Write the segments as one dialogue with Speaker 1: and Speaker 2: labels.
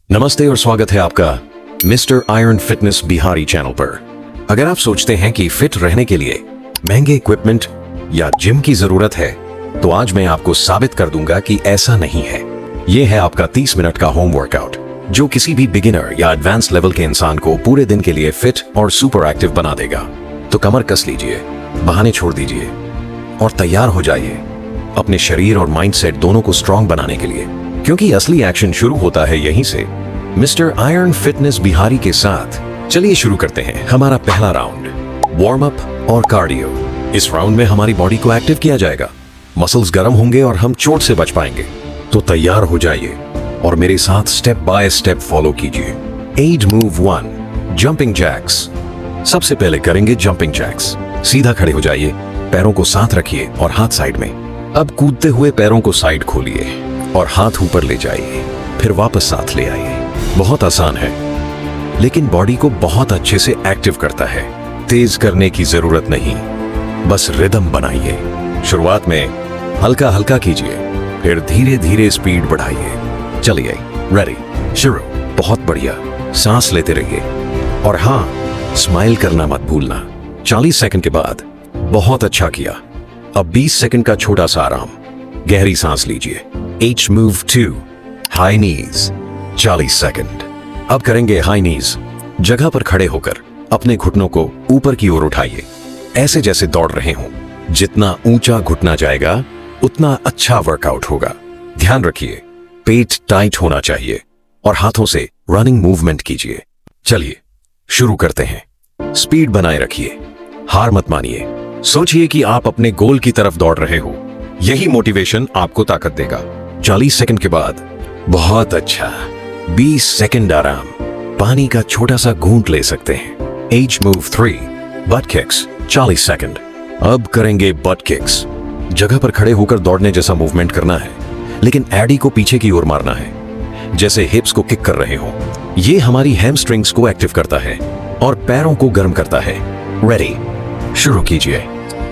Speaker 1: नमस्ते और स्वागत है आपका mister iron fitness Bihari channel पर। अगर आप सोचते हैं कि फिट रहने के लिए महंगे इक्विपमेंट या जिम की जरूरत है, तो आज मैं आपको साबित कर दूंगा कि ऐसा नहीं है। यह है आपका 30 मिनट का होम वर्कआउट, जो किसी भी बिगिनर या एडवांस लेवल के इंसान को पूरे दिन के लिए फिट और सुपर एक्टिव बना देगा। तो कमर कस लीजिए, बहाने छोड़ दीजिए और तैयार हो जाइए अपने शरीर और माइंडसेट दोनों को स्ट्रांग बनाने के लिए, क्योंकि असली एक्शन शुरू होता है यहीं से। मिस्टर आयरन फिटनेस बिहारी के साथ चलिए शुरू करते हैं हमारा पहला राउंड, वार्म अप और कार्डियो। इस राउंड में हमारी बॉडी को एक्टिव किया जाएगा, मसल्स गर्म होंगे और हम चोट से बच पाएंगे। तो तैयार हो जाइए और मेरे साथ स्टेप बाय स्टेप फॉलो कीजिए। एज मूव 1, जंपिंग जैक्स। सबसे पहले करेंगे जंपिंग जैक्स। सीधा खड़े हो जाइए, पैरों को साथ रखिए और हाथ साइड में। अब कूदते हुए पैरों को साइड खोलिए और हाथ ऊपर ले जाइए, फिर वापस साथ ले आइए। बहुत आसान है, लेकिन बॉडी को बहुत अच्छे से एक्टिव करता है। तेज करने की जरूरत नहीं, बस रिदम बनाइए। शुरुआत में हल्का हल्का कीजिए, फिर धीरे धीरे स्पीड बढ़ाइए। चलिए, रेडी, शुरू। बहुत बढ़िया, सांस लेते रहिए और हाँ, स्माइल करना मत भूलना। 40 सेकंड के बाद बहुत अच्छा किया। अब 20 सेकंड का छोटा सा आराम, गहरी सांस लीजिए। H move 2, हाई नीज, 40 सेकंड। अब करेंगे हाई नीज। जगह पर खड़े होकर अपने घुटनों को ऊपर की ओर उठाइए, ऐसे जैसे दौड़ रहे हों। जितना ऊंचा घुटना जाएगा उतना अच्छा वर्कआउट होगा। ध्यान रखिए, पेट टाइट होना चाहिए और हाथों से रनिंग मूवमेंट कीजिए। चलिए शुरू करते हैं। स्पीड बनाए रखिए, हार मत मानिए। सोचिए कि आप अपने गोल की तरफ दौड़ रहे हो, यही मोटिवेशन आपको ताकत देगा। 40 सेकंड के बाद बहुत अच्छा। 20 सेकंड आराम, पानी का छोटा सा घूंट ले सकते हैं। एज मूव 3, बट किक्स, 40 सेकंड। अब करेंगे बट किक्स। जगह पर खड़े होकर दौड़ने जैसा मूवमेंट करना है, लेकिन एडी को पीछे की ओर मारना है, जैसे हिप्स को किक कर रहे हो। ये हमारी हैमस्ट्रिंग्स को एक्टिव करता है और पैरों को गर्म करता है। रेडी, शुरू कीजिए।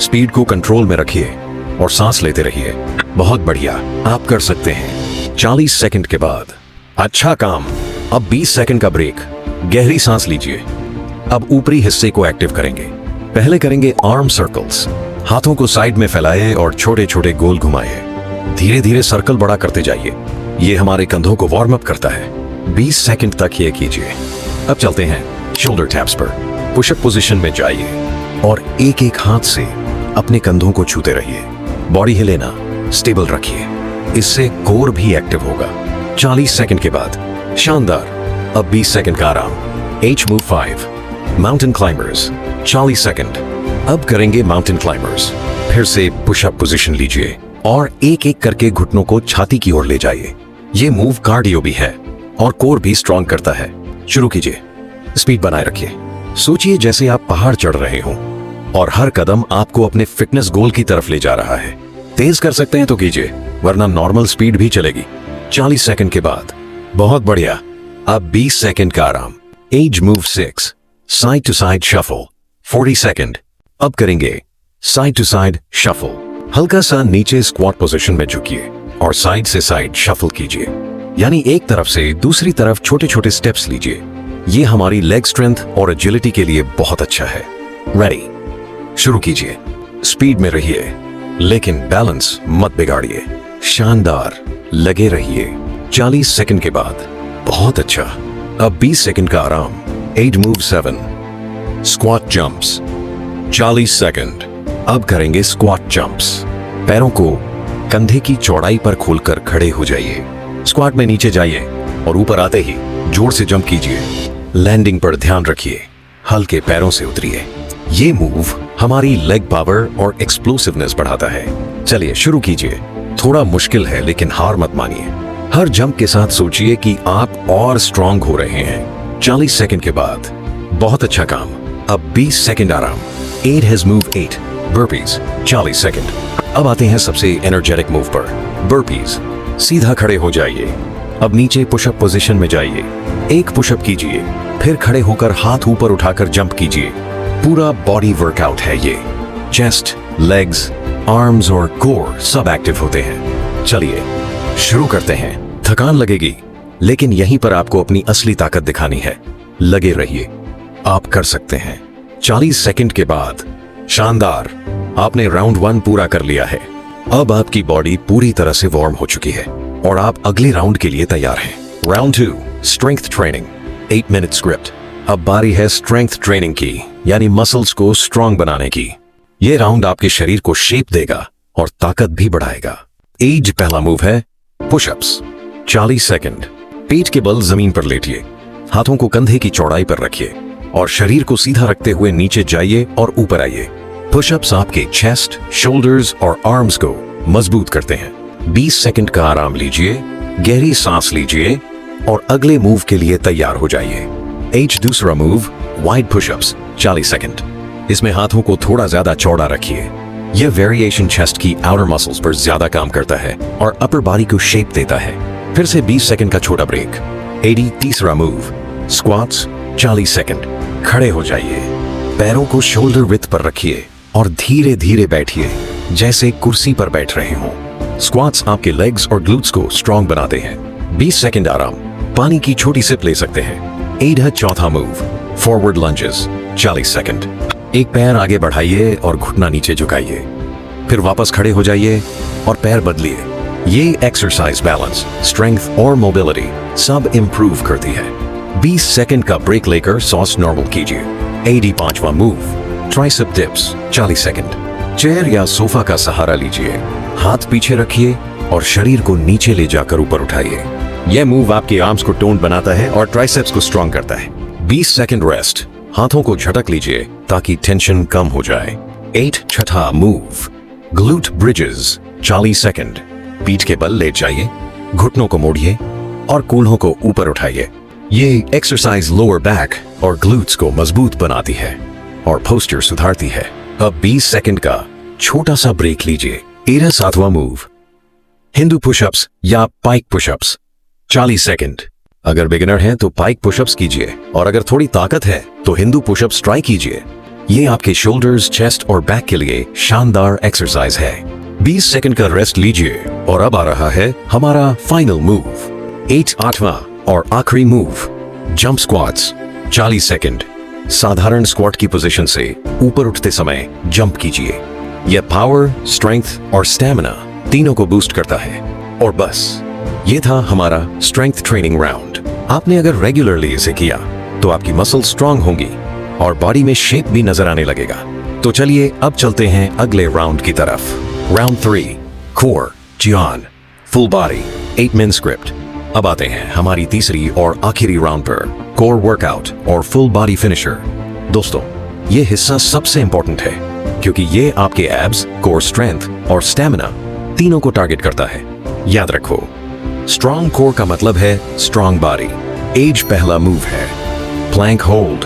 Speaker 1: स्पीड को कंट्रोल में रखिए और सांस लेते रहिए। बहुत बढ़िया, आप कर सकते हैं। 40 सेकंड के बाद अच्छा काम। अब 20 सेकंड का ब्रेक, गहरी सांस लीजिए। अब ऊपरी हिस्से को एक्टिव करेंगे। पहले करेंगे आर्म सर्कल्स। हाथों को साइड में फैलाए और छोटे छोटे गोल घुमाए। धीरे धीरे सर्कल बड़ा करते जाइए, ये हमारे कंधों को वार्म अप करता है। 20 सेकंड तक ये कीजिए। अब चलते हैं शोल्डर टैप्स पर। पुशअप पोजीशन में जाइए और एक एक हाथ से अपने कंधों को छूते रहिए। बॉडी हिले ना, स्टेबल रखिए, इससे कोर भी एक्टिव होगा। 40 सेकंड के बाद शानदार। अब 20 सेकंड का आराम। H move 5, mountain climbers, 40 second. अब करेंगे माउंटेन क्लाइंबर्स। फिर से पुशअप पोजीशन लीजिए और एक एक करके घुटनों को छाती की ओर ले जाइए। ये मूव कार्डियो भी है और कोर भी स्ट्रांग करता है। शुरू कीजिए, स्पीड बनाए रखिए। सोचिए जैसे आप पहाड़ चढ़ रहे हो और हर कदम आपको अपने फिटनेस गोल की तरफ ले जा रहा है। तेज कर सकते हैं तो कीजिए, वरना नॉर्मल स्पीड भी चलेगी। 40 सेकंड के बाद बहुत बढ़िया। अब 20 सेकंड का आराम। एज move 6, side to side shuffle, 40 second. अब करेंगे साइड टू साइड शफल। हल्का सा नीचे स्क्वाट पोजीशन में झुकिए और साइड से साइड शफल कीजिए, यानी एक तरफ से दूसरी तरफ छोटे छोटे स्टेप्स लीजिए। ये हमारी लेग स्ट्रेंथ और एजिलिटी के लिए बहुत अच्छा है। रेडी, शुरू कीजिए। स्पीड में रहिए, लेकिन बैलेंस मत बिगाड़िए। शानदार, लगे रहिए। 40 सेकंड के बाद बहुत अच्छा। अब 20 सेकंड का आराम। एज मूव 7, स्क्वाट जंप्स, 40 सेकंड। अब करेंगे स्क्वाट जंप्स। पैरों को कंधे की चौड़ाई पर खोलकर खड़े हो जाइए। स्क्वाट में नीचे जाइए और ऊपर आते ही जोर से जंप कीजिए। लैंडिंग पर ध्यान रखिए, हल्के पैरों से उतरिए। ये मूव हमारी लेग पावर और एक्सप्लोसिवनेस बढ़ाता है। चलिए शुरू कीजिए। थोड़ा मुश्किल है, लेकिन हार मत मानिए। हर जंप के साथ सोचिए कि आप और स्ट्रांग हो रहे हैं। 40 सेकंड के बाद बहुत अच्छा काम। अब 20 सेकंड आराम। 8 हैज मूव 8, बर्पीज, 40 सेकंड। अब आते हैं सबसे एनर्जेटिक मूव पर, बर्पीज। सीधा खड़े हो जाइए। अब नीचे पुशअप पोजीशन में जाइए। एक पुशअप कीजिए, फिर खड़े होकर हाथ ऊपर उठाकर जंप कीजिए। पूरा बॉडी वर्कआउट है ये। चेस्ट, लेग्स, आर्म्स और कोर सब एक्टिव होते हैं। चलिए शुरू करते हैं। थकान लगेगी, लेकिन यहीं पर आपको अपनी असली ताकत दिखानी है। लगे रहिए, आप कर सकते हैं। 40 सेकंड के बाद शानदार, आपने राउंड 1 पूरा कर लिया है। अब आपकी बॉडी पूरी तरह से वार्म हो चुकी है और आप अगले राउंड के लिए तैयार हैं। Round 2 strength training 8 minute script. अब बारी है स्ट्रेंथ ट्रेनिंग की, यानी मसल्स को स्ट्रांग बनाने की। यह राउंड आपके शरीर को शेप देगा और ताकत भी बढ़ाएगा। एज पहला मूव है पुशअप्स। 40 सेकंड। पेट के बल जमीन पर लेटिए, हाथों को कंधे की चौड़ाई पर रखिए और शरीर को सीधा रखते हुए नीचे जाइए और ऊपर आइए। पुशअप्स आपके चेस्ट, शोल्डर्स और आर्म्स को मजबूत करते हैं। 20 सेकंड का आराम लीजिए, गहरी सांस लीजिए और अगले मूव के लिए तैयार हो जाइए। एज दूसरा मूव वाइड पुशअप्स 40 सेकंड। इसमें हाथों को थोड़ा ज्यादा चौड़ा रखिए। यह वेरिएशन चेस्ट की आउटर मसल्स पर ज्यादा काम करता है और अपर बॉडी को शेप देता है। फिर से 20 सेकंड का छोटा ब्रेक। 80 तीसरा मूव स्क्वाट्स 40 सेकंड। खड़े हो जाइए, पैरों को शोल्डर विड्थ पर रखिए और धीरे धीरे बैठिए जैसे कुर्सी पर बैठ रहे हों। स्क्वाट्स आपके लेग्स और ग्लूट्स को स्ट्रॉन्ग बनाते हैं। 20 सेकंड आराम, पानी की छोटी सिप ले सकते हैं। 8 चौथा मूव फॉरवर्ड लंजेस 40 सेकंड। एक पैर आगे बढ़ाइए और घुटना नीचे झुकाइए, फिर वापस खड़े हो जाइए और पैर बदलिए। ये एक्सरसाइज बैलेंस, स्ट्रेंथ और मोबिलिटी सब इंप्रूव करती है। 20 सेकंड का ब्रेक लेकर सांस नॉर्मल कीजिए। 85वां move tricep dips 40 second. Chair या सोफा का सहारा लीजिए, हाथ पीछे रखिए और शरीर को नीचे ले जाकर ऊपर उठाइए। यह मूव आपके आर्म्स को टोन बनाता है और ट्राइसेप्स को स्ट्रॉन्ग करता है। 20 सेकंड रेस्ट, हाथों को झटक लीजिए ताकि टेंशन कम हो जाए। 8 छठा मूव ग्लूट ब्रिजेस 40 सेकंड। पीठ के बल लेट जाइए, घुटनों को मोड़िए और कूल्हों को ऊपर उठाइए। ये एक्सरसाइज लोअर बैक और ग्लूट्स को मजबूत बनाती है और पोस्चर सुधारती है। अब 20 सेकंड का छोटा सा ब्रेक लीजिए। 7वां मूव हिंदू पुशअप्स या पाइक पुशअप्स 40 सेकंड। अगर बिगिनर हैं तो पाइक पुशअप्स कीजिए और अगर थोड़ी ताकत है तो हिंदू पुशअप्स ट्राई कीजिए। ये आपके शोल्डर्स, चेस्ट और बैक के लिए शानदार एक्सरसाइज है। 20 सेकंड का रेस्ट लीजिए और अब आ रहा है हमारा फाइनल मूव। 8वां और आखिरी मूव जंप स्क्वाट्स 40 सेकंड। साधारण स्क्वाट की पोजीशन से ऊपर उठते समय जंप कीजिए। यह पावर, स्ट्रेंथ और स्टैमिना तीनों को बूस्ट करता है। और बस ये था हमारा स्ट्रेंथ ट्रेनिंग राउंड। आपने अगर रेगुलरली इसे किया तो आपकी मसल स्ट्रांग होंगी और बॉडी में शेप भी नजर आने लगेगा। तो चलिए अब चलते हैं अगले राउंड की तरफ। राउंड 3 कोर जियान फुल बॉडी 8 मिनट स्क्रिप्ट। अब आते हैं हमारी तीसरी और आखिरी राउंड पर, कोर वर्कआउट और फुल बॉडी फिनिशर। दोस्तों, ये हिस्सा सबसे इंपॉर्टेंट है क्योंकि ये आपके एब्स, कोर स्ट्रेंथ और स्टैमिना तीनों को टारगेट करता है। याद रखो, स्ट्रॉन्ग कोर का मतलब है स्ट्रॉन्ग बॉडी। एज पहला मूव है प्लैंक होल्ड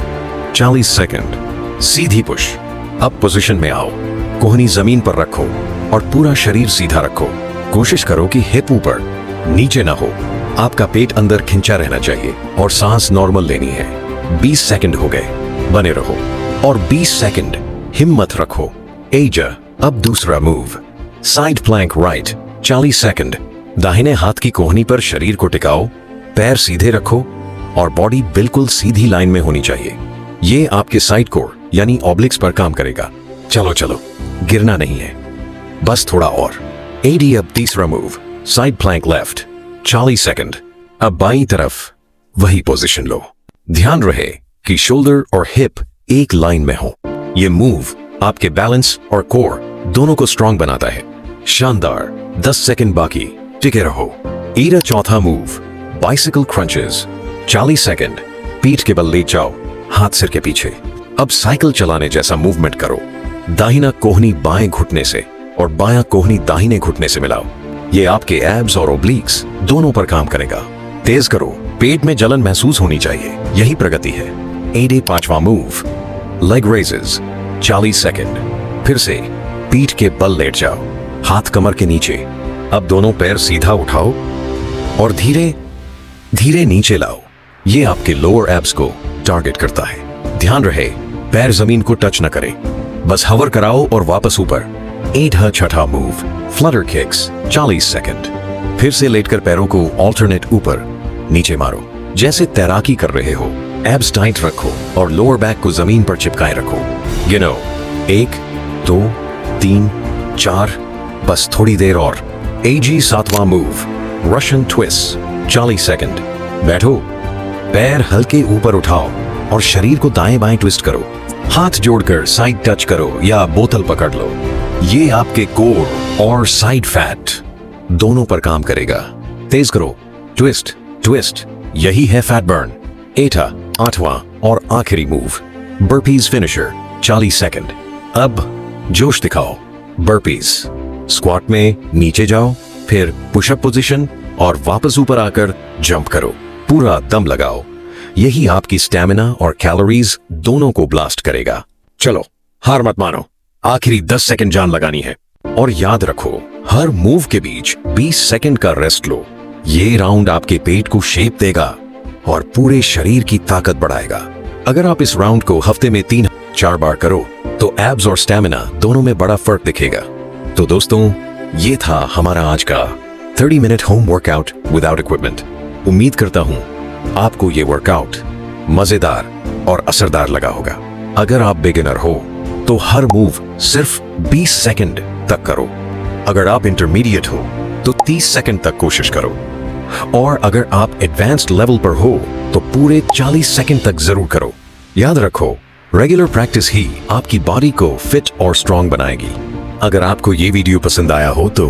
Speaker 1: 40 सेकंड। सीधी पुश। अब पोजीशन में आओ, कोहनी जमीन पर रखो और पूरा शरीर सीधा रखो। कोशिश करो कि हिप ऊपर नीचे ना हो। आपका पेट अंदर खिंचा रहना चाहिए और सांस नॉर्मल लेनी है। 20 सेकंड हो गए, बने रहो और 20 सेकंड हिम्मत रखो। एज अब दूसरा move side plank right 40 second. दाहिने हाथ की कोहनी पर शरीर को टिकाओ, पैर सीधे रखो और बॉडी बिल्कुल सीधी लाइन में होनी चाहिए। ये आपके साइड कोर यानी ऑब्लिक्स पर काम करेगा। चलो चलो, गिरना नहीं है, बस थोड़ा और। 80 अब तीसरा move side plank left 40 second. अब बाईं तरफ वही पोजीशन लो। ध्यान रहे कि शोल्डर और हिप एक लाइन में हो। ये मूव आपके बैलेंस और कोर दोनों को स्ट्रॉन्ग बनाता है। शानदार। 10 सेकंड बाकी, टिके रहो। 8 चौथा मूव बाइसिकल क्रंचेस 40 सेकंड। पीठ के बल ले जाओ, हाथ सिर के पीछे। अब साइकिल चलाने जैसा मूवमेंट करो। दाहिना कोहनी बाएं घुटने से और बायां कोहनी दाहिने घुटने से मिलाओ। ये आपके एब्स और ओब्लिक्स दोनों पर काम करेगा। तेज करो, पेट में जलन महसूस होनी चाहिए, यही प्रगति है। 5वां मूव लेग रेजेस 40 सेकंड। फिर से पीठ के बल लेट जाओ, हाथ कमर के नीचे। अब दोनों पैर सीधा उठाओ और धीरे धीरे नीचे लाओ। ये आपके लोअर एब्स को टारगेट करता है। ध्यान रहे पैर जमीन को टच न करें, बस हवर कराओ और वापस ऊपर। 8 छठा मूव फ्लटर किक्स 40 सेकंड। फिर से लेटकर पैरों को ऑल्टरनेट ऊपर नीचे मारो जैसे तैराकी कर रहे हो। एब्स टाइट रखो और लोअर बैक को जमीन पर चिपकाए रखो। गिनो 1 2 3 4, बस थोड़ी देर और। AG 7वां मूव रशियन ट्विस्ट 40 सेकंड। बैठो, पैर हल्के ऊपर उठाओ और शरीर को दाएं बाएं ट्विस्ट करो। हाथ जोड़कर साइड टच करो या बोतल पकड़ लो। ये आपके कोर और साइड फैट दोनों पर काम करेगा। तेज करो, ट्विस्ट ट्विस्ट, यही है फैट बर्न। 8वां और आखिरी मूव बर्पीज फिनिशर 40 सेकंड। अब जोश दिखाओ। बर्पीज स्क्वाट में नीचे जाओ, फिर पुशअप पोजीशन और वापस ऊपर आकर जंप करो। पूरा दम लगाओ, यही आपकी स्टैमिना और कैलोरीज दोनों को ब्लास्ट करेगा। चलो, हार मत मानो, आखिरी 10 सेकंड जान लगानी है। और याद रखो, हर मूव के बीच 20 सेकंड का रेस्ट लो। ये राउंड आपके पेट को शेप देगा और पूरे शरीर की ताकत बढ़ाएगा। अगर आप इस राउंड को हफ्ते में 3-4 बार करो तो एब्स और स्टैमिना दोनों में बड़ा फर्क दिखेगा। तो दोस्तों, ये था हमारा आज का 30 minute home workout without equipment. उम्मीद करता हूं आपको ये वर्कआउट मजेदार और असरदार लगा होगा। अगर आप बिगिनर हो तो हर मूव सिर्फ 20 सेकंड तक करो। अगर आप इंटरमीडिएट हो तो 30 सेकंड तक कोशिश करो। और अगर आप एडवांस्ड लेवल पर हो तो पूरे 40 सेकंड तक जरूर करो। याद रखो, रेगुलर प्रैक्टिस ही आपकी बॉडी को फिट और स्ट्रांग बनाएगी। अगर आपको ये वीडियो पसंद आया हो तो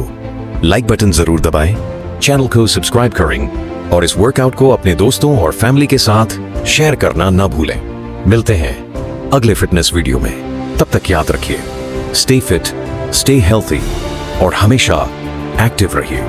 Speaker 1: लाइक बटन जरूर दबाएं, चैनल को सब्सक्राइब करें और इस वर्कआउट को अपने दोस्तों और फैमिली के साथ शेयर करना ना भूलें। मिलते हैं अगले फिटनेस वीडियो में। तब तक याद रखिए, स्टे फिट, स्टे हेल्थी और हमेशा एक्टिव रहिए।